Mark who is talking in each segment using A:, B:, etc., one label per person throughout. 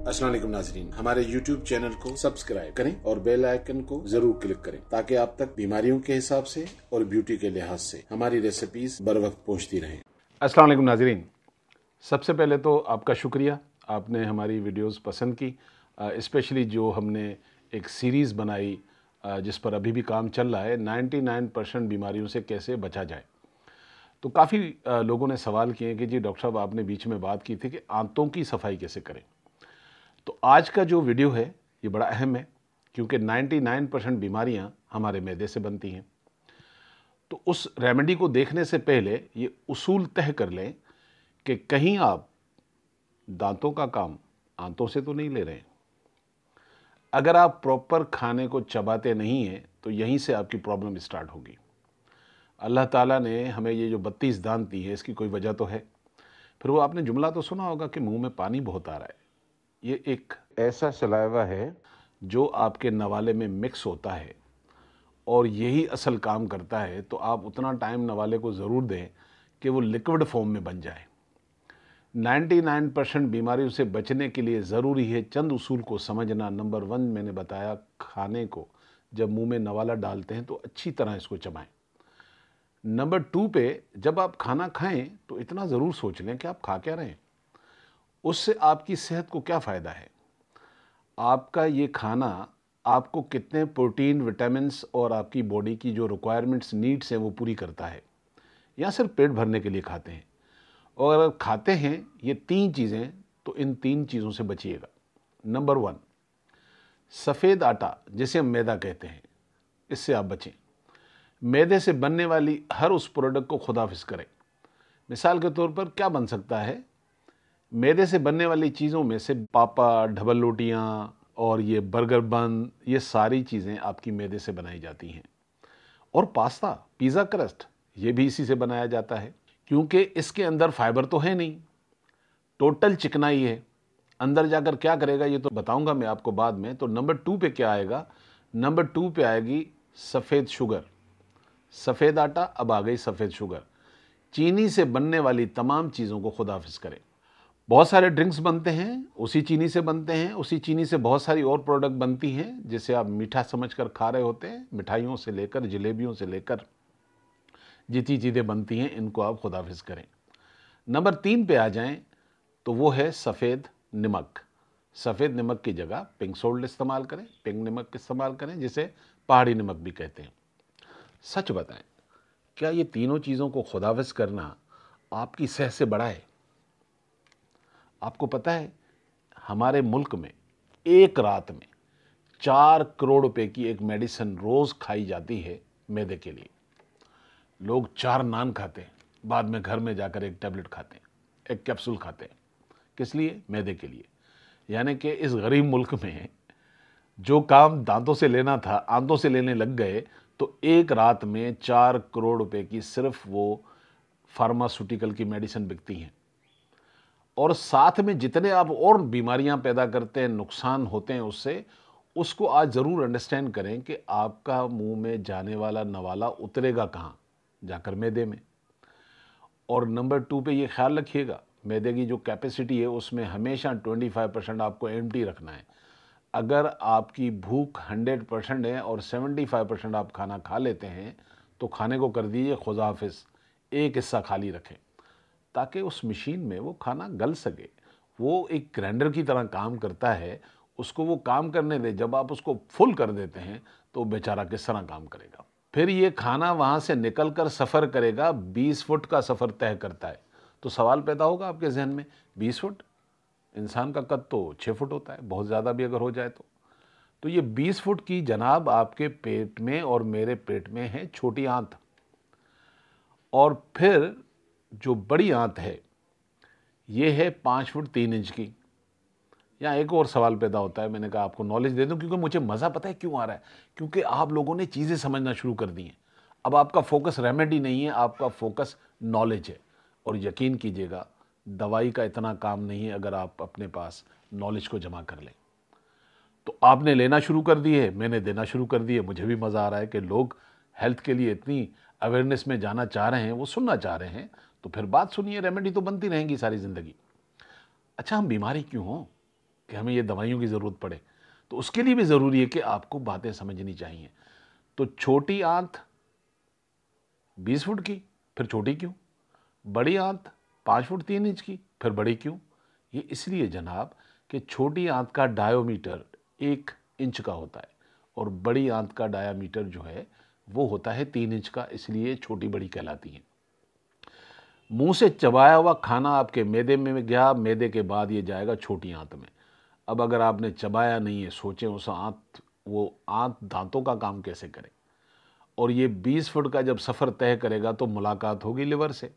A: अस्सलाम वालेकुम नाज़रीन, हमारे YouTube चैनल को सब्सक्राइब करें और बेल आइकन को जरूर क्लिक करें ताकि आप तक बीमारियों के हिसाब से और ब्यूटी के लिहाज से हमारी रेसिपीज बर वक्त पहुँचती रहें।
B: अस्सलाम वालेकुम नाज़रीन, सबसे पहले तो आपका शुक्रिया, आपने हमारी वीडियोस पसंद की। स्पेशली जो हमने एक सीरीज़ बनाई जिस पर अभी भी काम चल रहा है, 99% बीमारियों से कैसे बचा जाए। तो काफ़ी लोगों ने सवाल किए कि जी डॉक्टर साहब, आपने बीच में बात की थी कि आंतों की सफाई कैसे करें। तो आज का जो वीडियो है ये बड़ा अहम है, क्योंकि 99% बीमारियां हमारे मैदे से बनती हैं। तो उस रेमेडी को देखने से पहले ये उसूल तय कर लें कि कहीं आप दांतों का काम आंतों से तो नहीं ले रहे हैं। अगर आप प्रॉपर खाने को चबाते नहीं हैं तो यहीं से आपकी प्रॉब्लम स्टार्ट होगी। अल्लाह ताला ने हमें ये जो 32 दांत दी है, इसकी कोई वजह तो है। फिर वो आपने जुमला तो सुना होगा कि मुंह में पानी बहुत आ रहा है। ये एक ऐसा सलाइवा है जो आपके नवाले में मिक्स होता है और यही असल काम करता है। तो आप उतना टाइम नवाले को ज़रूर दें कि वो लिक्विड फॉर्म में बन जाए। 99% बीमारियों से बचने के लिए ज़रूरी है चंद उसूल को समझना। नंबर 1 मैंने बताया, खाने को जब मुंह में नवाला डालते हैं तो अच्छी तरह इसको चबाएं। नंबर 2 पे जब आप खाना खाएं तो इतना ज़रूर सोच लें कि आप खा क्या रहे हैं, उससे आपकी सेहत को क्या फ़ायदा है। आपका ये खाना आपको कितने प्रोटीन, विटामिन्स और आपकी बॉडी की जो रिक्वायरमेंट्स, नीड्स हैं वो पूरी करता है, या सिर्फ पेट भरने के लिए खाते हैं। और अगर खाते हैं ये 3 चीज़ें तो इन 3 चीज़ों से बचिएगा। नंबर 1, सफ़ेद आटा जिसे हम मैदा कहते हैं, इससे आप बचें। मैदे से बनने वाली हर उस प्रोडक्ट को खुदाफिज करें। मिसाल के तौर पर क्या बन सकता है, मैदे से बनने वाली चीज़ों में से पापा, डबल रोटियां और ये बर्गर बन, ये सारी चीज़ें आपकी मैदे से बनाई जाती हैं। और पास्ता, पिज़्ज़ा क्रस्ट, ये भी इसी से बनाया जाता है, क्योंकि इसके अंदर फाइबर तो है नहीं, टोटल चिकनाई है। अंदर जाकर क्या करेगा ये तो बताऊंगा मैं आपको बाद में। तो नंबर 2 पे क्या आएगा? नंबर 2 पे आएगी सफ़ेद शुगर। सफ़ेद आटा, अब आ गई सफ़ेद शुगर। चीनी से बनने वाली तमाम चीज़ों को खुदाफिज करें। बहुत सारे ड्रिंक्स बनते हैं, उसी चीनी से बनते हैं। उसी चीनी से बहुत सारी और प्रोडक्ट बनती हैं जिसे आप मीठा समझकर खा रहे होते हैं। मिठाइयों से लेकर, जलेबियों से लेकर जितनी चीज़ें बनती हैं, इनको आप खुदाफिज करें। नंबर 3 पे आ जाएं तो वो है सफ़ेद नमक। सफ़ेद नमक की जगह पिंक सोल्ट इस्तेमाल करें, पिंक नमक इस्तेमाल करें, जिसे पहाड़ी नमक भी कहते हैं। सच बताएं, क्या ये तीनों चीज़ों को खुदाफिज करना आपकी सेहत से बड़ा है? आपको पता है हमारे मुल्क में एक रात में 4 करोड़ रुपए की एक मेडिसिन रोज़ खाई जाती है मैदे के लिए। लोग 4 नान खाते हैं, बाद में घर में जाकर एक टैबलेट खाते हैं, एक कैप्सूल खाते हैं। किस लिए? मैदे के लिए। यानी कि इस गरीब मुल्क में जो काम दांतों से लेना था आंतों से लेने लग गए। तो एक रात में 4 करोड़ रुपए की सिर्फ वो फार्मास्यूटिकल की मेडिसिन बिकती हैं। और साथ में जितने आप और बीमारियां पैदा करते हैं, नुकसान होते हैं उससे, उसको आज ज़रूर अंडरस्टैंड करें कि आपका मुंह में जाने वाला नवाला उतरेगा कहाँ? जाकर मैदे में। और नंबर 2 पे ये ख्याल रखिएगा, मैदे की जो कैपेसिटी है उसमें हमेशा 25% आपको एम्प्टी रखना है। अगर आपकी भूख 100% है और 75% आप खाना खा लेते हैं तो खाने को कर दीजिए खुदाफिज, एक हिस्सा खाली रखें ताकि उस मशीन में वो खाना गल सके। वो एक ग्राइंडर की तरह काम करता है, उसको वो काम करने दे। जब आप उसको फुल कर देते हैं तो बेचारा किस तरह काम करेगा। फिर ये खाना वहाँ से निकल कर सफ़र करेगा, 20 फुट का सफ़र तय करता है। तो सवाल पैदा होगा आपके जहन में, 20 फुट? इंसान का कद तो 6 फुट होता है, बहुत ज़्यादा भी अगर हो जाए तो ये 20 फुट की जनाब आपके पेट में और मेरे पेट में है छोटी आंत। और फिर जो बड़ी आंत है ये है 5 फुट 3 इंच की। यहाँ एक और सवाल पैदा होता है, मैंने कहा आपको नॉलेज दे दूं, क्योंकि मुझे मज़ा पता है क्यों आ रहा है, क्योंकि आप लोगों ने चीज़ें समझना शुरू कर दी हैं। अब आपका फोकस रेमेडी नहीं है, आपका फोकस नॉलेज है। और यकीन कीजिएगा, दवाई का इतना काम नहीं है अगर आप अपने पास नॉलेज को जमा कर लें। तो आपने लेना शुरू कर दी है, मैंने देना शुरू कर दी है। मुझे भी मज़ा आ रहा है कि लोग हेल्थ के लिए इतनी अवेयरनेस में जाना चाह रहे हैं, वो सुनना चाह रहे हैं। तो फिर बात सुनिए, रेमेडी तो बनती रहेंगी सारी ज़िंदगी। अच्छा, हम बीमारी क्यों हों? कि हमें ये दवाइयों की ज़रूरत पड़े, तो उसके लिए भी ज़रूरी है कि आपको बातें समझनी चाहिए। तो छोटी आंत 20 फुट की, फिर छोटी क्यों? बड़ी आंत 5 फुट 3 इंच की, फिर बड़ी क्यों? ये इसलिए जनाब कि छोटी आंत का डायोमीटर 1 इंच का होता है और बड़ी आंत का डायामीटर जो है वो होता है 3 इंच का, इसलिए छोटी बड़ी कहलाती है। मुंह से चबाया हुआ खाना आपके मैदे में गया, मैदे के बाद ये जाएगा छोटी आंत में। अब अगर आपने चबाया नहीं है, सोचें वो आंत दांतों का काम कैसे करे। और ये 20 फुट का जब सफ़र तय करेगा तो मुलाकात होगी लिवर से।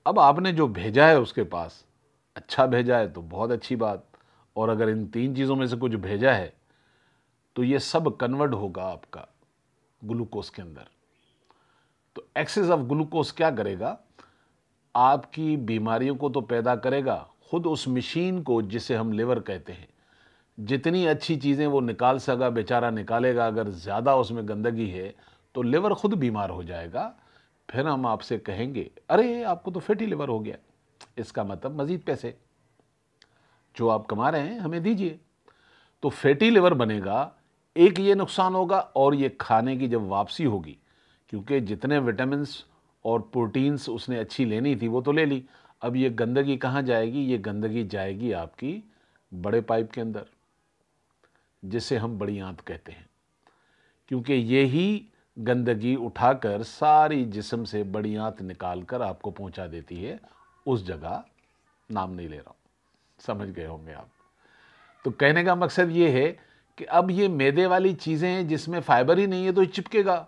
B: अब आपने जो भेजा है उसके पास अच्छा भेजा है तो बहुत अच्छी बात, और अगर इन 3 चीज़ों में से कुछ भेजा है तो ये सब कन्वर्ट होगा आपका ग्लूकोज के अंदर। तो एक्सेस ऑफ ग्लूकोज क्या करेगा, आपकी बीमारियों को तो पैदा करेगा, खुद उस मशीन को जिसे हम लिवर कहते हैं, जितनी अच्छी चीज़ें वो निकाल सका बेचारा निकालेगा, अगर ज़्यादा उसमें गंदगी है तो लिवर खुद बीमार हो जाएगा। फिर हम आपसे कहेंगे अरे आपको तो फैटी लिवर हो गया, इसका मतलब मज़ीद पैसे जो आप कमा रहे हैं हमें दीजिए। तो फैटी लिवर बनेगा, एक ये नुकसान होगा, और ये खाने की जब वापसी होगी, क्योंकि जितने विटामिन्स और प्रोटीन्स उसने अच्छी लेनी थी वो तो ले ली, अब ये गंदगी कहाँ जाएगी? ये गंदगी जाएगी आपकी बड़े पाइप के अंदर, जिसे हम बड़ी आंत कहते हैं, क्योंकि यही गंदगी उठाकर सारी जिस्म से बड़ी आंत निकाल कर आपको पहुंचा देती है उस जगह, नाम नहीं ले रहा हूं, समझ गए होंगे आप। तो कहने का मकसद ये है कि अब ये मैदे वाली चीज़ें हैं जिसमें फाइबर ही नहीं है तो ये चिपकेगा,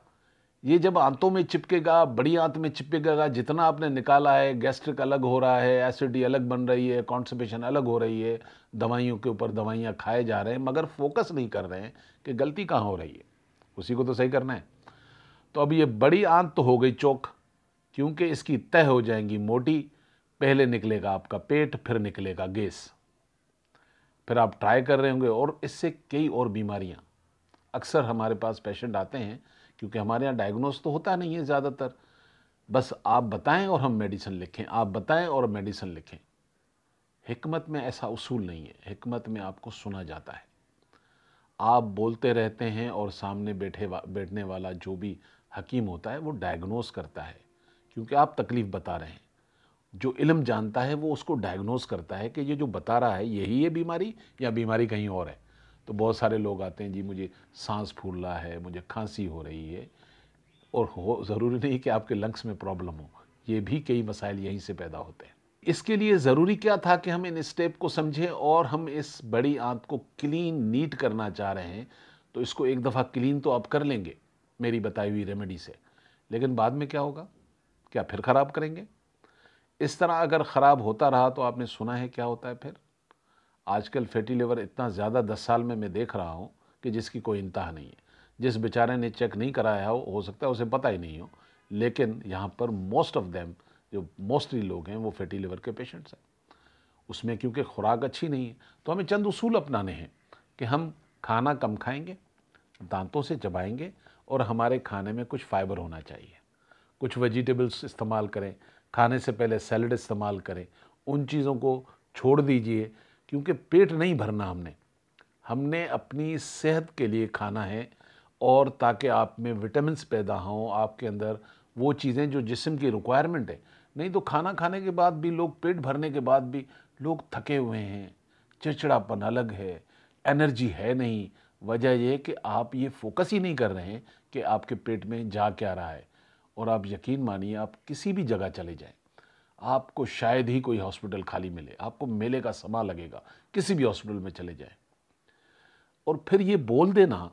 B: ये जब आंतों में चिपकेगा, बड़ी आंत में चिपकेगा, जितना आपने निकाला है गैस्ट्रिक अलग हो रहा है, एसिडिटी अलग बन रही है, कॉन्स्टिपेशन अलग हो रही है, दवाइयों के ऊपर दवाइयाँ खाए जा रहे हैं, मगर फोकस नहीं कर रहे हैं कि गलती कहाँ हो रही है, उसी को तो सही करना है। तो अब ये बड़ी आंत तो हो गई चौक, क्योंकि इसकी तह हो जाएंगी मोटी, पहले निकलेगा आपका पेट, फिर निकलेगा गैस, फिर आप ट्राई कर रहे होंगे, और इससे कई और बीमारियां। अक्सर हमारे पास पेशेंट आते हैं, क्योंकि हमारे यहाँ डायग्नोस तो होता नहीं है ज़्यादातर, बस आप बताएं और हम मेडिसिन लिखें, आप बताएं और मेडिसिन लिखें। हिकमत में ऐसा उसूल नहीं है, हिकमत में आपको सुना जाता है। आप बोलते रहते हैं और सामने बैठने वाला जो भी हकीम होता है वो डायग्नोस करता है, क्योंकि आप तकलीफ़ बता रहे हैं। जो इल्म जानता है वो उसको डायग्नोस करता है कि ये जो बता रहा है यही है बीमारी या बीमारी कहीं और है। तो बहुत सारे लोग आते हैं, जी मुझे सांस फूल रहा है, मुझे खांसी हो रही है, और ज़रूरी नहीं कि आपके लंग्स में प्रॉब्लम हो, ये भी कई मसाइल यहीं से पैदा होते हैं। इसके लिए ज़रूरी क्या था कि हम इन स्टेप को समझें, और हम इस बड़ी आंत को क्लीन नीट करना चाह रहे हैं, तो इसको एक दफ़ा क्लीन तो आप कर लेंगे मेरी बताई हुई रेमेडी से, लेकिन बाद में क्या होगा? क्या फिर ख़राब करेंगे? इस तरह अगर ख़राब होता रहा तो आपने सुना है क्या होता है फिर। आजकल फैटी लिवर इतना ज़्यादा 10 साल में मैं देख रहा हूँ कि जिसकी कोई इंतहा नहीं है। जिस बेचारे ने चेक नहीं कराया हो सकता है उसे पता ही नहीं हो, लेकिन यहाँ पर मोस्ट ऑफ देम, जो मोस्टली लोग हैं वो फैटी लिवर के पेशेंट्स हैं। उसमें क्योंकि खुराक अच्छी नहीं है, तो हमें चंद उसूल अपनाने हैं कि हम खाना कम खाएंगे, दांतों से चबाएंगे, और हमारे खाने में कुछ फाइबर होना चाहिए, कुछ वेजिटेबल्स इस्तेमाल करें, खाने से पहले सैलड इस्तेमाल करें, उन चीज़ों को छोड़ दीजिए, क्योंकि पेट नहीं भरना हमने अपनी सेहत के लिए खाना है, और ताकि आप में विटामिन्स पैदा हों, आपके अंदर वो चीज़ें जो जिस्म की रिक्वायरमेंट है। नहीं तो खाना खाने के बाद भी लोग, पेट भरने के बाद भी लोग थके हुए हैं, चिड़चिड़ापन अलग है, एनर्जी है नहीं। वजह यह है कि आप ये फोकस ही नहीं कर रहे हैं कि आपके पेट में जा क्या रहा है। और आप यकीन मानिए, आप किसी भी जगह चले जाएं, आपको शायद ही कोई हॉस्पिटल खाली मिले, आपको मेले का समा लगेगा, किसी भी हॉस्पिटल में चले जाएं। और फिर ये बोल देना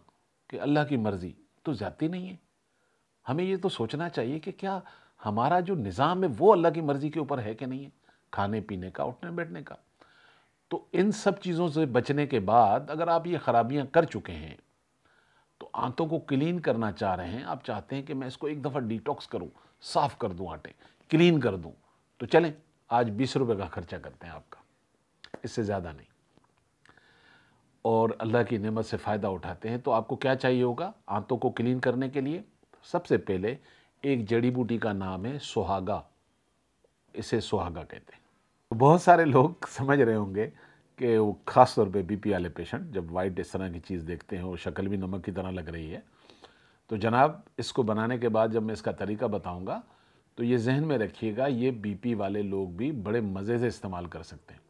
B: कि अल्लाह की मर्ज़ी, तो ज़्यादती नहीं है। हमें ये तो सोचना चाहिए कि क्या हमारा जो निज़ाम है वो अल्लाह की मर्ज़ी के ऊपर है कि नहीं है, खाने पीने का, उठने बैठने का। तो इन सब चीज़ों से बचने के बाद अगर आप ये ख़राबियाँ कर चुके हैं, तो आंतों को क्लीन करना चाह रहे हैं, आप चाहते हैं कि मैं इसको एक दफ़ा डिटॉक्स करूं, साफ़ कर दूं, आटे क्लीन कर दूं, तो चलें आज 20 रुपये का खर्चा करते हैं आपका, इससे ज़्यादा नहीं, और अल्लाह की नेमत से फ़ायदा उठाते हैं। तो आपको क्या चाहिए होगा आंतों को क्लीन करने के लिए? सबसे पहले एक जड़ी बूटी का नाम है सुहागा, इसे सुहागा कहते हैं। तो बहुत सारे लोग समझ रहे होंगे कि वो ख़ास तौर पे बीपी वाले पेशेंट जब वाइट इस तरह की चीज़ देखते हैं और शक्ल भी नमक की तरह लग रही है, तो जनाब इसको बनाने के बाद जब मैं इसका तरीका बताऊंगा तो ये जहन में रखिएगा, ये बीपी वाले लोग भी बड़े मज़े से इस्तेमाल कर सकते हैं,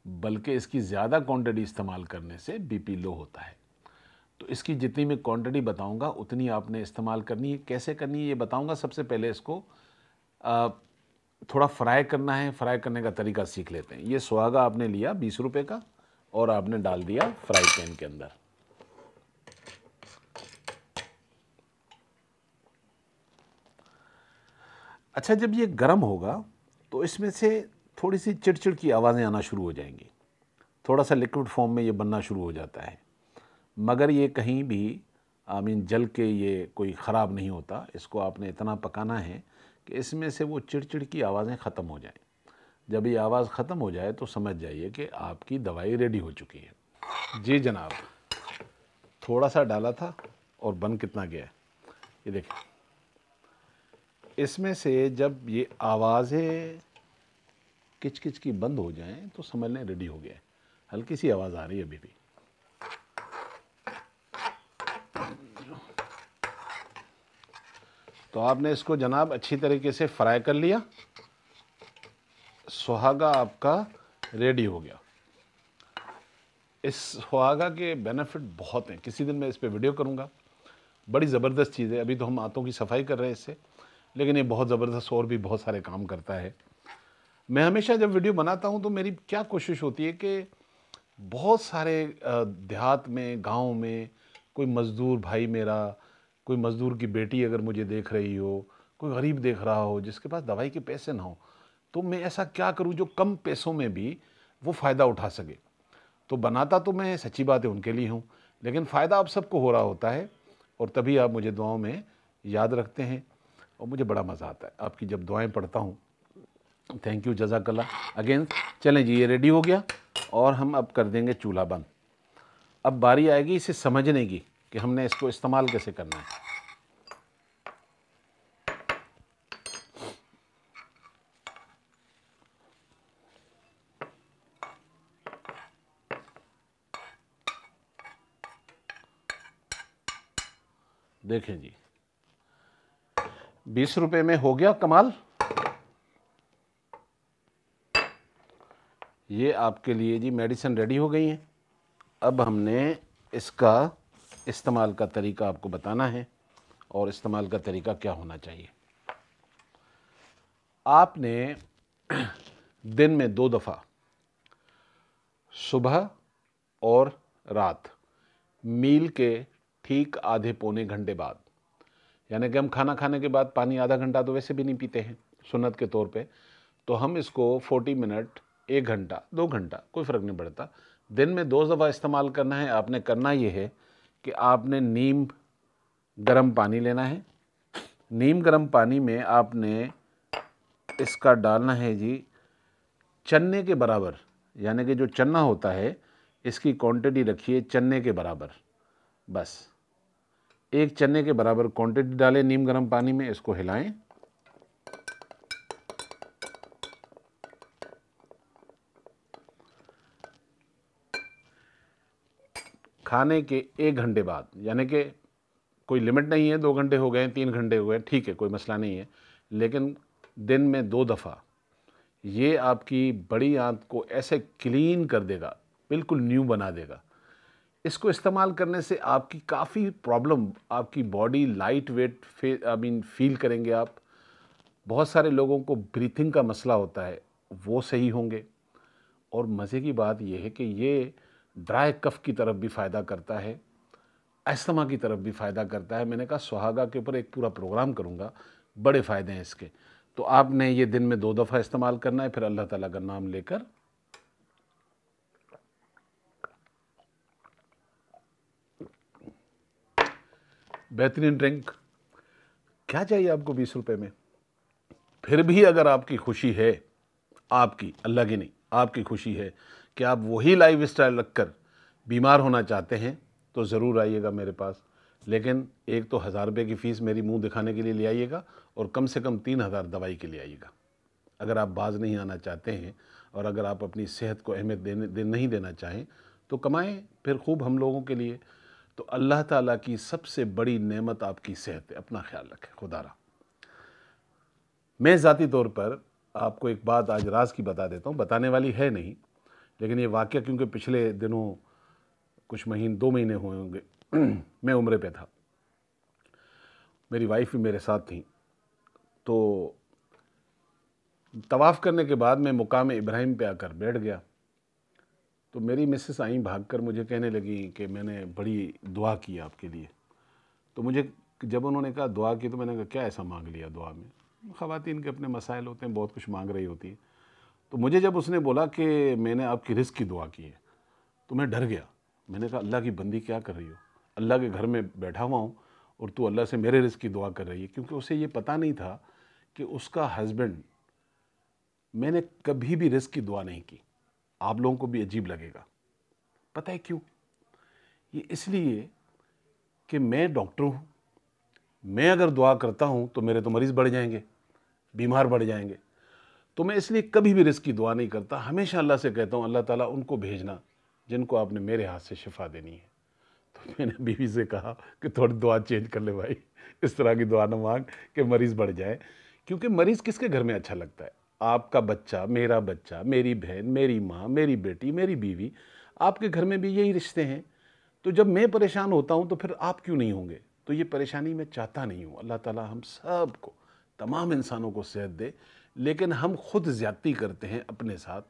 B: बल्कि इसकी ज़्यादा क्वांटिटी इस्तेमाल करने से बीपी लो होता है। तो इसकी जितनी मैं क्वांटिटी बताऊंगा उतनी आपने इस्तेमाल करनी है। कैसे करनी है ये बताऊंगा। सबसे पहले इसको थोड़ा फ्राई करना है। फ्राई करने का तरीका सीख लेते हैं। ये सुहागा आपने लिया 20 रुपए का और आपने डाल दिया फ्राई पैन के अंदर। अच्छा, जब ये गर्म होगा तो इसमें से थोड़ी सी चिड़चिड़ की आवाज़ें आना शुरू हो जाएंगी। थोड़ा सा लिक्विड फॉर्म में ये बनना शुरू हो जाता है, मगर ये कहीं भी जल के ये कोई ख़राब नहीं होता। इसको आपने इतना पकाना है कि इसमें से वो चिड़चिड़ की आवाज़ें ख़त्म हो जाएं। जब ये आवाज़ ख़त्म हो जाए तो समझ जाइए कि आपकी दवाई रेडी हो चुकी है। जी जनाब, थोड़ा सा डाला था और बन कितना गया है ये देखिए। इसमें से जब ये आवाज़ें किच-किच की बंद हो जाएं तो समझ लें रेडी हो गया है। हल्की सी आवाज़ आ रही है अभी भी। तो आपने इसको जनाब अच्छी तरीके से फ्राई कर लिया। सुहागा आपका रेडी हो गया। इस सुहागा के बेनिफिट बहुत हैं। किसी दिन मैं इस पे वीडियो करूंगा। बड़ी ज़बरदस्त चीज़ है। अभी तो हम आंतों की सफाई कर रहे हैं इससे, लेकिन ये बहुत ज़बरदस्त और भी बहुत सारे काम करता है। मैं हमेशा जब वीडियो बनाता हूं तो मेरी क्या कोशिश होती है कि बहुत सारे देहात में, गांव में कोई मज़दूर भाई मेरा, कोई मज़दूर की बेटी अगर मुझे देख रही हो, कोई गरीब देख रहा हो जिसके पास दवाई के पैसे ना हो, तो मैं ऐसा क्या करूं जो कम पैसों में भी वो फ़ायदा उठा सके। तो बनाता तो मैं सच्ची बात है उनके लिए हूं, लेकिन फ़ायदा आप सबको हो रहा होता है और तभी आप मुझे दुआओं में याद रखते हैं और मुझे बड़ा मज़ा आता है आपकी जब दुआएं पढ़ता हूं। थैंक यू, जज़ाकल्लाह अगेन। चलें जी, ये रेडी हो गया और हम अब कर देंगे चूल्हा बंद। अब बारी आएगी इसे समझने की कि हमने इसको इस्तेमाल कैसे करना है। देखें जी, 20 रुपए में हो गया कमाल। ये आपके लिए जी मेडिसिन रेडी हो गई है। अब हमने इसका इस्तेमाल का तरीका आपको बताना है और इस्तेमाल का तरीका क्या होना चाहिए। आपने दिन में 2 दफ़ा, सुबह और रात, मील के ठीक आधे पौने घंटे बाद, यानी कि हम खाना खाने के बाद पानी आधा घंटा तो वैसे भी नहीं पीते हैं सुन्नत के तौर पे, तो हम इसको 40 मिनट, 1 घंटा, 2 घंटा कोई फ़र्क नहीं पड़ता, दिन में 2 दफ़ा इस्तेमाल करना है। आपने करना ये है कि आपने नीम गर्म पानी लेना है। नीम गर्म पानी में आपने इसका डालना है जी चन्ने के बराबर, यानी कि जो चन्ना होता है इसकी क्वांटिटी रखिए चन्ने के बराबर। बस 1 चन्ने के बराबर क्वांटिटी डालें नीम गर्म पानी में। इसको हिलाएं। खाने के 1 घंटे बाद, यानी कि कोई लिमिट नहीं है, 2 घंटे हो गए, 3 घंटे हो गए, ठीक है, कोई मसला नहीं है, लेकिन दिन में 2 दफ़ा ये आपकी बड़ी आंत को ऐसे क्लीन कर देगा, बिल्कुल न्यू बना देगा। इसको इस्तेमाल करने से आपकी काफ़ी प्रॉब्लम, आपकी बॉडी लाइट वेट फील करेंगे आप। बहुत सारे लोगों को ब्रीथिंग का मसला होता है, वो सही होंगे। और मज़े की बात यह है कि ये ड्राई कफ की तरफ भी फ़ायदा करता है, अस्थमा की तरफ भी फ़ायदा करता है। मैंने कहा सुहागा के ऊपर एक पूरा प्रोग्राम करूँगा, बड़े फ़ायदे हैं इसके। तो आपने ये दिन में 2 दफ़ा इस्तेमाल करना है, फिर अल्लाह ताला का नाम लेकर बेहतरीन ड्रिंक। क्या चाहिए आपको 20 रुपए में? फिर भी अगर आपकी खुशी है, आपकी, अल्लाह की नहीं, आपकी खुशी है कि आप वही लाइफ स्टाइल रखकर बीमार होना चाहते हैं, तो ज़रूर आइएगा मेरे पास। लेकिन एक तो 1000 रुपये की फ़ीस मेरी मुंह दिखाने के लिए ले आइएगा और कम से कम 3000 दवाई के लिए आइएगा। अगर आप बाज नहीं आना चाहते हैं और अगर आप अपनी सेहत को अहमियत नहीं देना चाहें तो कमाएं फिर खूब हम लोगों के लिए। तो अल्लाह ताला की सबसे बड़ी नेमत आपकी सेहत है, अपना ख्याल रखें खुदारा। मैं ज़ाती तौर पर आपको एक बात आज राज की बता देता हूँ, बताने वाली है नहीं, लेकिन ये वाक़या क्योंकि पिछले दिनों कुछ 2 महीने हुए होंगे मैं उम्रे पे था, मेरी वाइफ भी मेरे साथ थी। तो तवाफ़ करने के बाद मैं मुकाम इब्राहिम पे आकर बैठ गया तो मेरी मिसेस आई भागकर मुझे कहने लगी कि मैंने बड़ी दुआ की आपके लिए। तो मुझे जब उन्होंने कहा दुआ की तो मैंने कहा क्या ऐसा मांग लिया दुआ में? ख़वातीन के अपने मसाइल होते हैं, बहुत कुछ मांग रही होती है। तो मुझे जब उसने बोला कि मैंने आपकी रिस्क की दुआ की है तो मैं डर गया। मैंने कहा अल्लाह की बंदी क्या कर रही हो, अल्लाह के घर में बैठा हुआ हूँ और तू अल्लाह से मेरे रिस्क की दुआ कर रही है। क्योंकि उसे ये पता नहीं था कि उसका हस्बैंड, मैंने कभी भी रिस्क की दुआ नहीं की। आप लोगों को भी अजीब लगेगा, पता है क्यों? ये इसलिए कि मैं डॉक्टर हूँ, मैं अगर दुआ करता हूँ तो मेरे तो मरीज़ बढ़ जाएंगे, बीमार बढ़ जाएंगे। तो मैं इसलिए कभी भी रिस्क की दुआ नहीं करता। हमेशा अल्लाह से कहता हूँ अल्लाह ताला उनको भेजना जिनको आपने मेरे हाथ से शिफा देनी है। तो मैंने बीवी से कहा कि थोड़ी दुआ चेंज कर ले भाई, इस तरह की दुआ न मांग कि मरीज़ बढ़ जाए। क्योंकि मरीज़ किसके घर में अच्छा लगता है? आपका बच्चा, मेरी बहन, मेरी माँ, मेरी बेटी, मेरी बीवी, आपके घर में भी यही रिश्ते हैं। तो जब मैं परेशान होता हूँ तो फिर आप क्यों नहीं होंगे? तो ये परेशानी मैं चाहता नहीं हूँ। अल्लाह ताला हम सब को, तमाम इंसानों को सेहत दे, लेकिन हम खुद ज़्यादती करते हैं अपने साथ,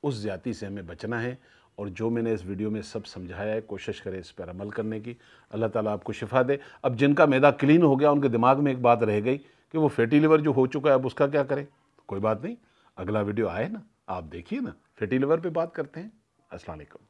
B: उस ज़्यादती से हमें बचना है। और जो मैंने इस वीडियो में सब समझाया है, कोशिश करें इस पर अमल करने की। अल्लाह ताला आपको शिफा दे। अब जिनका मैदा क्लीन हो गया उनके दिमाग में एक बात रह गई कि वो फैटी लिवर जो हो चुका है अब उसका क्या करें? कोई बात नहीं, अगला वीडियो आए ना, आप देखिए ना, फैटी लिवर पे बात करते हैं। अस्सलाम वालेकुम।